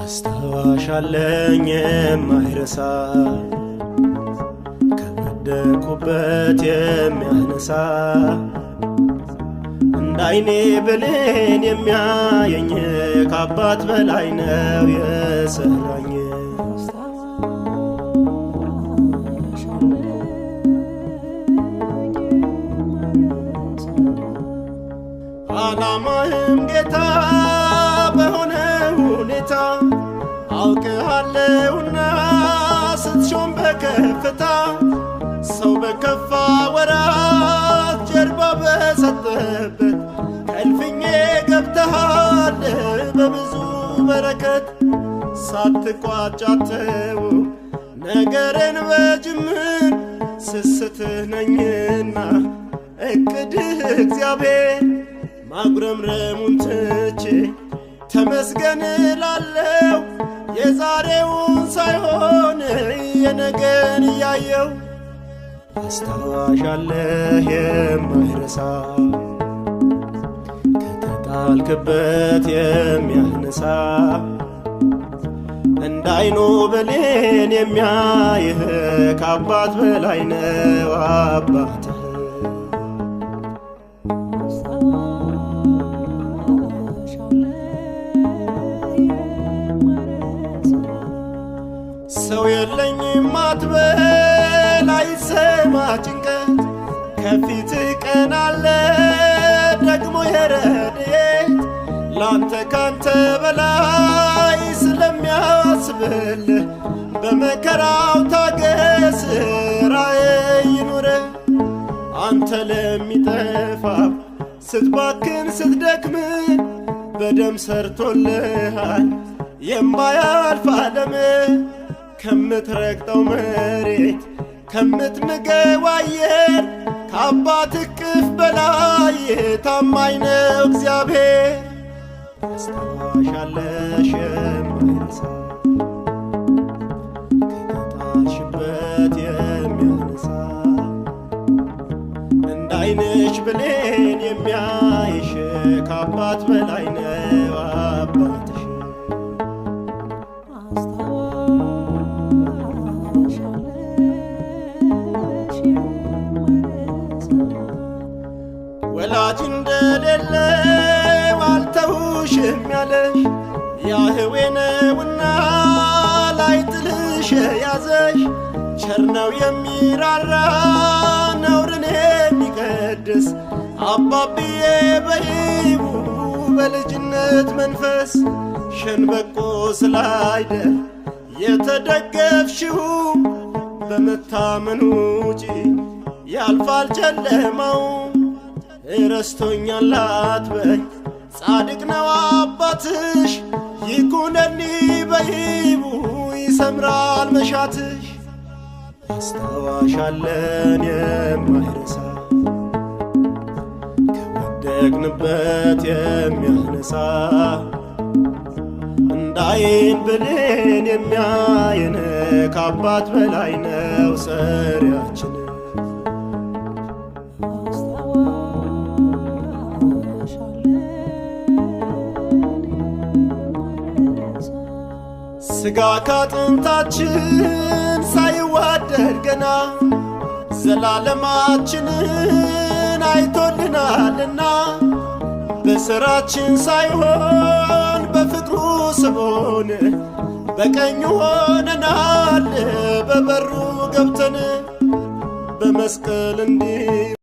አስታዋሽ አለኝ የማይረሳ ከወደኩበት የሚያነሳ እንዳይኔ ብሌን የሚያየኝ ከአባት በላይ ነው የሰራኝ። ዓላማህም ጌታ በሆነ ሁኔታ አውቅሃለሁና ስትሾም በከፍታ ሰው በከፋ ወራት ጀርባ በሰጠበት ከእልፍኜ ገብተሃል በብዙ በረከት ሳትቋጭ አትተው ነገርን በጅምር ስስትህ ነኝና እቅድህ እግዚአብሔር ማጉረምረሙን ትቼ ተመስገን እላለሁ የዛሬውን ሳይሆን የነገን እያየው። አስታዋሽ አለህ የማይረሳ ከተጣልክበት የሚያነሳ እንዳይኑ ብሌን የሚያይህ ከአባት በላይ ነው አባትህ። ሰው የለኝም አትበል አይሰማ ጭንቀት ከፊትህ ቀን አለ ደግሞ የረድኤት ላንተ ካንተ በላይ ስለሚያስብልህ በመከራው ታገስ ራእይ ይኑርህ። አንተ ለሚጠፋው ስትባክን ስትደክም በደም ሰርቶልሃል የማያልፍ ዓለም ከምትረግጠው መሬት ከምትምገው አየር ከአባት እቅፍ በላይ ታማኝ ነው እግዚአብሔር። አስታዋሽ አለሽ የማይረሳ ከተጣልሽበት የሚያነሳ እንዳይንሽ ብሌን የሚያይሽ ከአባት በላይ ነው አባትሽ። ወላጅ እንደሌለው አልተውሽም ያለሽ ያህዌ ነውና ላይጥልሽ ያዘሽ ቸር ነው የሚራራ ነውርን የሚቀድስ አባብዬ በይቡ በልጅነት መንፈስ ሸንበቆ ስላይደል የተደገፍሽው በመታመኑ ውጪ ያልፋል ጨለማው። ረስቶኛል አትበይ ጻድቅ ነው አባትሽ ይኩነኒ በይቡ ይሰምራል መሻትሽ። አስታዋሽ አለን የማይረሳ ከወደቅንበት የሚያነሳ እንዳይን ብሌን የሚያየን ከአባት በላይ ነው ሰሪያችን። ሥጋ ካጥንታችን ሳይዋደድ ገና ዘላለማችንን አይቶልናልና በሥራችን ሳይሆን በፍቅሩ ስቦን በቀኙ ሆነናል በበሩ ገብተን በመስቀል እንዲህ